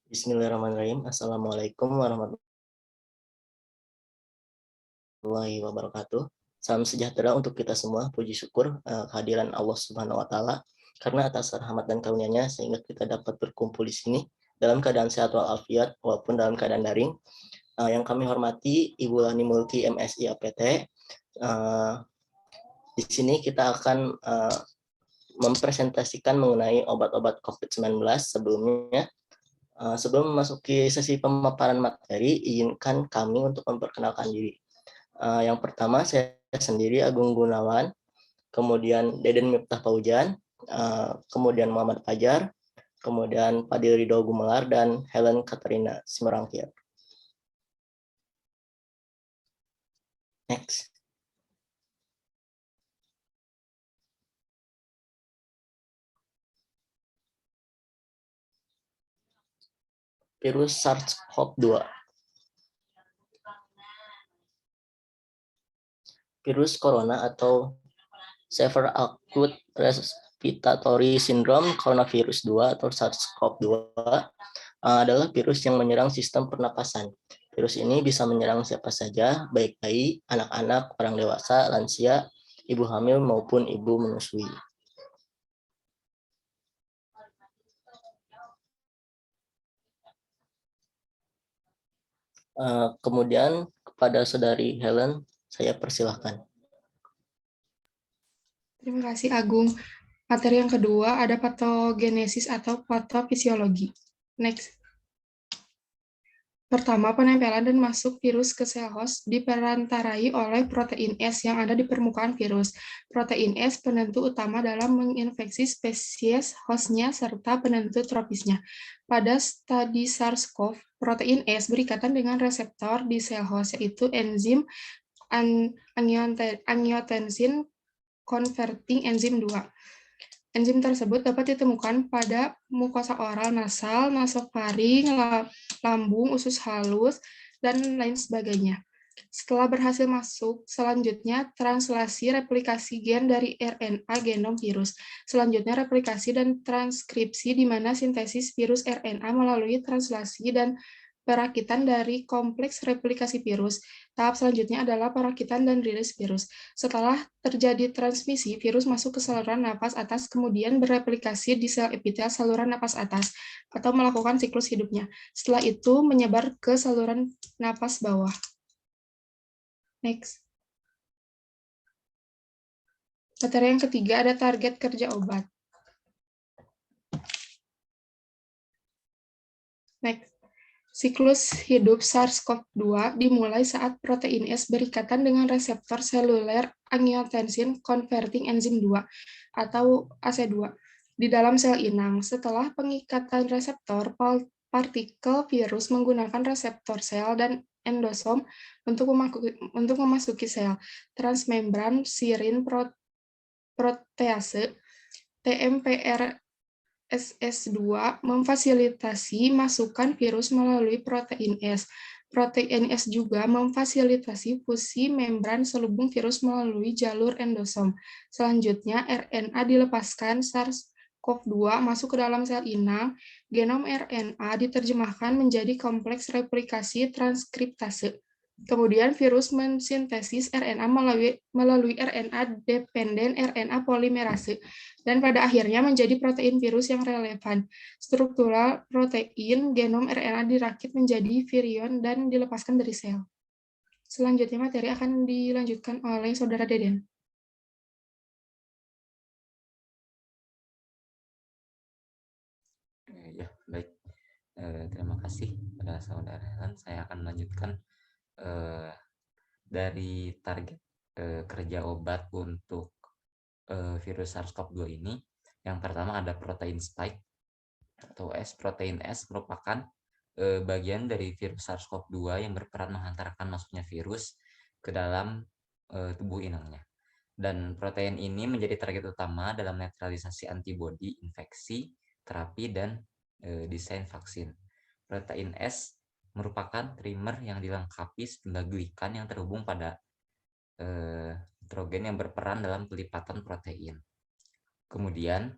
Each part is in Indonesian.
Bismillahirrahmanirrahim. Assalamualaikum warahmatullahi wabarakatuh. Salam sejahtera untuk kita semua. Puji syukur kehadiran Allah Subhanahu wa taala karena atas rahmat dan karunia-Nya sehingga kita dapat berkumpul di sini dalam keadaan sehat walafiat walaupun dalam keadaan daring. Yang kami hormati Ibu Lani Mulki MSI APT. Di sini kita akan mempresentasikan mengenai obat-obat COVID-19 sebelumnya. Sebelum memasuki sesi pemaparan materi, izinkan kami untuk memperkenalkan diri. Yang pertama, saya sendiri Agung Gunawan, kemudian Deden Miftah Paujan, kemudian Muhammad Fajar, kemudian Fadil Ridho Gumelar, dan Helen Katarina Simerangkir. Next. Virus SARS-CoV-2. Virus corona atau Severe Acute Respiratory Syndrome Coronavirus 2 atau SARS-CoV-2 adalah virus yang menyerang sistem pernapasan. Virus ini bisa menyerang siapa saja, baik bayi, anak-anak, orang dewasa, lansia, ibu hamil maupun ibu menyusui. Kemudian kepada Saudari Helen, saya persilahkan. Terima kasih Agung. Materi yang kedua ada patogenesis atau patofisiologi. Next. Pertama, penempelan dan masuk virus ke sel host diperantarai oleh protein S yang ada di permukaan virus. Protein S penentu utama dalam menginfeksi spesies hostnya serta penentu tropisnya. Pada stadi SARS-CoV, protein S berikatan dengan reseptor di sel host, yaitu enzim angiotensin converting enzim 2. Enzim tersebut dapat ditemukan pada mukosa oral nasal, nasofaring, lambung, usus halus, dan lain sebagainya. Setelah berhasil masuk, selanjutnya translasi replikasi gen dari RNA genom virus. Selanjutnya replikasi dan transkripsi di mana sintesis virus RNA melalui translasi dan perakitan dari kompleks replikasi virus. Tahap selanjutnya adalah perakitan dan rilis virus. Setelah terjadi transmisi, virus masuk ke saluran napas atas, kemudian bereplikasi di sel epitel saluran napas atas, atau melakukan siklus hidupnya. Setelah itu menyebar ke saluran napas bawah. Next. Materi yang ketiga ada target kerja obat. Next. Siklus hidup SARS-CoV-2 dimulai saat protein S berikatan dengan reseptor seluler angiotensin converting enzim 2 atau AC2 di dalam sel inang. Setelah pengikatan reseptor, partikel virus menggunakan reseptor sel dan endosom untuk memasuki sel. Transmembran sirin protease TMPR SS2 memfasilitasi masukan virus melalui protein S. Protein S juga memfasilitasi fusi membran selubung virus melalui jalur endosom. Selanjutnya, RNA dilepaskan SARS-CoV-2 masuk ke dalam sel inang. Genom RNA diterjemahkan menjadi kompleks replikasi transkriptase. Kemudian virus mensintesis RNA melalui RNA-dependent RNA polimerase, dan pada akhirnya menjadi protein virus yang relevan. Struktural protein genom RNA dirakit menjadi virion dan dilepaskan dari sel. Selanjutnya materi akan dilanjutkan oleh Saudara Deden. Ya, baik. Terima kasih pada Saudara Helen. Saya akan melanjutkan dari target kerja obat untuk virus SARS-CoV-2 ini. Yang pertama ada protein spike atau S. Protein S merupakan bagian dari virus SARS-CoV-2 yang berperan menghantarkan masuknya virus ke dalam tubuh inangnya. Dan protein ini menjadi target utama dalam netralisasi antibodi, infeksi, terapi, dan desain vaksin. Protein S merupakan trimer yang dilengkapi sejumlah glikan yang terhubung pada nitrogen yang berperan dalam pelipatan protein. Kemudian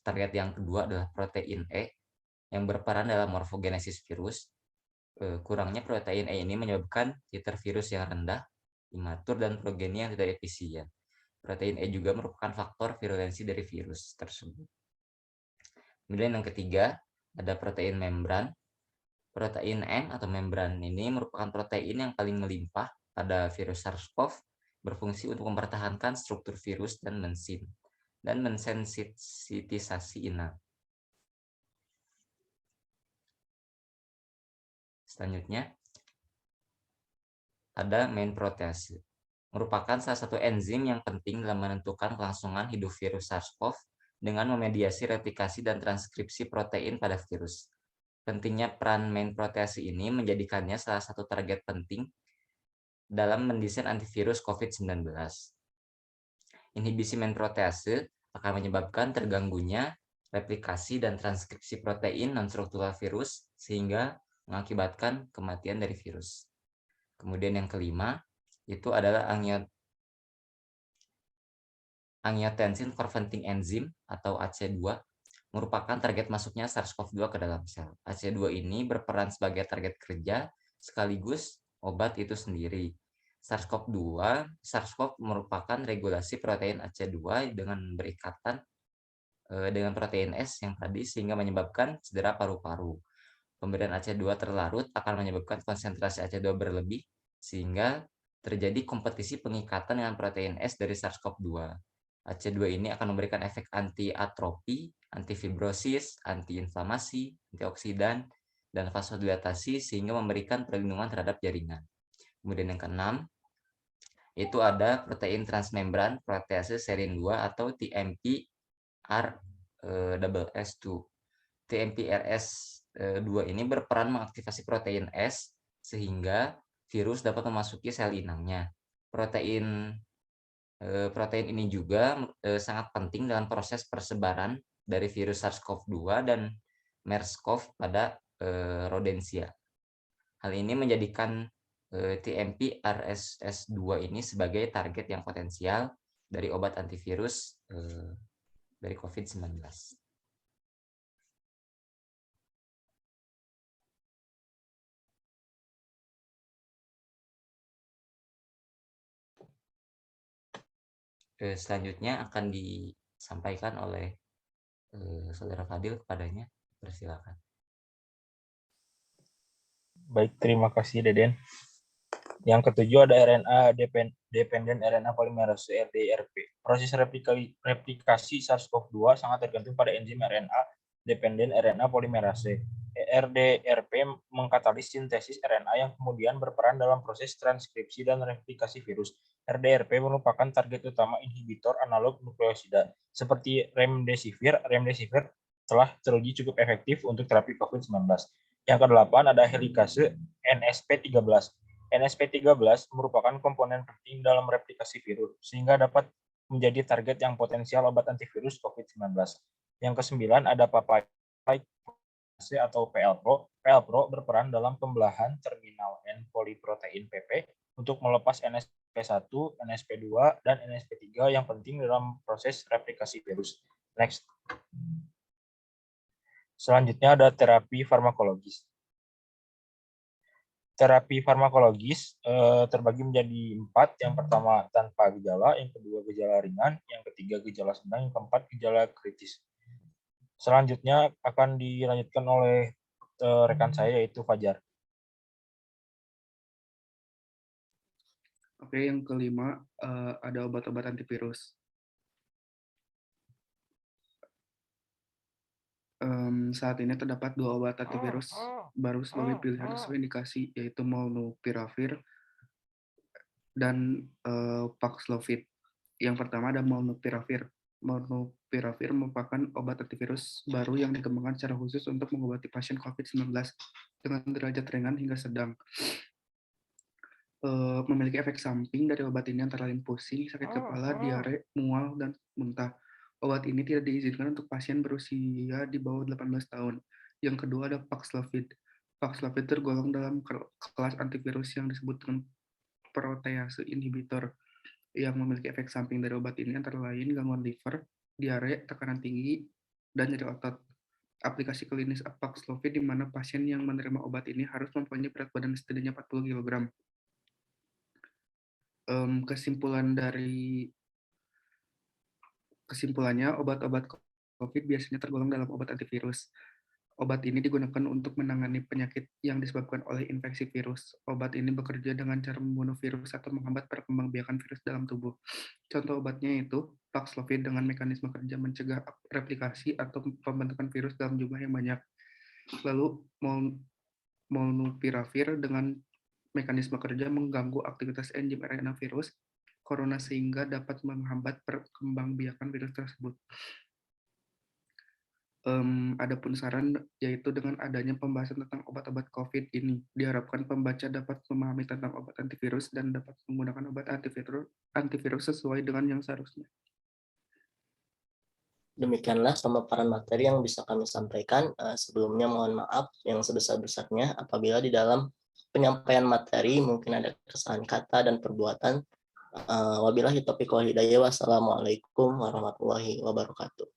target yang kedua adalah protein E. yang berperan dalam morfogenesis virus. Kurangnya protein E ini menyebabkan titer virus yang rendah, imatur, dan progeni yang tidak efisien. Protein E juga merupakan faktor virulensi dari virus tersebut. Kemudian yang ketiga, ada protein membran. Protein M atau membran ini merupakan protein yang paling melimpah pada virus SARS-CoV, berfungsi untuk mempertahankan struktur virus dan mensensitisasi inang. Selanjutnya, ada main protease. Merupakan salah satu enzim yang penting dalam menentukan kelangsungan hidup virus SARS-CoV dengan memediasi replikasi dan transkripsi protein pada virus. Pentingnya peran main protease ini menjadikannya salah satu target penting dalam mendesain antivirus COVID-19. Inhibisi main protease akan menyebabkan terganggunya replikasi dan transkripsi protein non-struktural virus sehingga mengakibatkan kematian dari virus. Kemudian yang kelima, itu adalah angiotensin converting enzyme atau AC2, merupakan target masuknya SARS-CoV-2 ke dalam sel. AC2 ini berperan sebagai target kerja sekaligus obat itu sendiri. SARS-CoV merupakan regulasi protein AC2 dengan berikatan dengan protein S yang tadi sehingga menyebabkan cedera paru-paru. Pemberian AC2 terlarut akan menyebabkan konsentrasi AC2 berlebih sehingga terjadi kompetisi pengikatan dengan protein S dari SARS-CoV-2. AC2 ini akan memberikan efek anti-atropi, antifibrosis, antiinflamasi, antioksidan, dan vasodilatasi sehingga memberikan perlindungan terhadap jaringan. Kemudian yang keenam, itu ada protein transmembran protease serin 2 atau TMPRS2. TMPRS2 ini berperan mengaktifasi protein S sehingga virus dapat memasuki sel inangnya. Protein ini juga sangat penting dalam proses persebaran dari virus SARS-CoV-2 dan MERS-CoV pada rodensia. Hal ini menjadikan TMPRSS2 ini sebagai target yang potensial dari obat antivirus dari COVID-19. Selanjutnya akan disampaikan oleh Saudara Fadil kepadanya. Persilakan. Baik, terima kasih Deden. Yang ketujuh ada RNA dependent RNA polymerase RDRP. Proses replikasi SARS-CoV-2 sangat tergantung pada enzim RNA dependent RNA polymerase. RDRP mengkatalis sintesis RNA yang kemudian berperan dalam proses transkripsi dan replikasi virus. RDRP merupakan target utama inhibitor analog nukleosida. Seperti remdesivir telah teruji cukup efektif untuk terapi COVID-19. Yang kedelapan ada helikase NSP13. NSP13 merupakan komponen penting dalam replikasi virus, sehingga dapat menjadi target yang potensial obat antivirus COVID-19. Yang kesembilan ada papainase atau PLPRO. PLPRO berperan dalam pembelahan terminal N poliprotein PP untuk melepas NSP1, NSP2, dan NSP3 yang penting dalam proses replikasi virus. Next. Selanjutnya ada terapi farmakologis. Terapi farmakologis terbagi menjadi 4. Yang pertama tanpa gejala, yang kedua gejala ringan, yang ketiga gejala sedang, yang keempat gejala kritis. Selanjutnya akan dilanjutkan oleh rekan saya yaitu Fajar. Oke, yang kelima ada obat-obat antivirus. Saat ini terdapat 2 obat antivirus baru sebagai pilihan sesuai indikasi, yaitu molnupiravir dan Paxlovid. Yang pertama ada molnupiravir. Molnupiravir merupakan obat antivirus baru yang dikembangkan secara khusus untuk mengobati pasien COVID-19 dengan derajat ringan hingga sedang. Memiliki efek samping dari obat ini antara lain pusing, sakit kepala, diare, mual, dan muntah. Obat ini tidak diizinkan untuk pasien berusia di bawah 18 tahun. Yang kedua ada Paxlovid. Paxlovid tergolong dalam kelas antivirus yang disebut dengan protease inhibitor yang memiliki efek samping dari obat ini antara lain gangguan liver, diare, tekanan tinggi, dan nyeri otot. aplikasi klinis Paxlovid di mana pasien yang menerima obat ini harus mempunyai berat badan setidaknya 40 kg. Kesimpulannya, obat-obat COVID biasanya tergolong dalam obat antivirus. Obat ini digunakan untuk menangani penyakit yang disebabkan oleh infeksi virus. Obat ini bekerja dengan cara membunuh virus atau menghambat perkembangbiakan virus dalam tubuh. Contoh obatnya yaitu Paxlovid dengan mekanisme kerja mencegah replikasi atau pembentukan virus dalam jumlah yang banyak. Lalu Molnupiravir dengan mekanisme kerja mengganggu aktivitas enzim RNA virus corona sehingga dapat menghambat perkembangbiakan virus tersebut. Adapun saran yaitu dengan adanya pembahasan tentang obat-obat COVID ini, diharapkan pembaca dapat memahami tentang obat antivirus dan dapat menggunakan obat antivirus sesuai dengan yang seharusnya. Demikianlah pemaparan materi yang bisa kami sampaikan. Sebelumnya mohon maaf yang sebesar-besarnya apabila di dalam penyampaian materi mungkin ada kesalahan kata dan perbuatan. Wabillahi taufiq wal hidayah. Wassalamualaikum warahmatullahi wabarakatuh.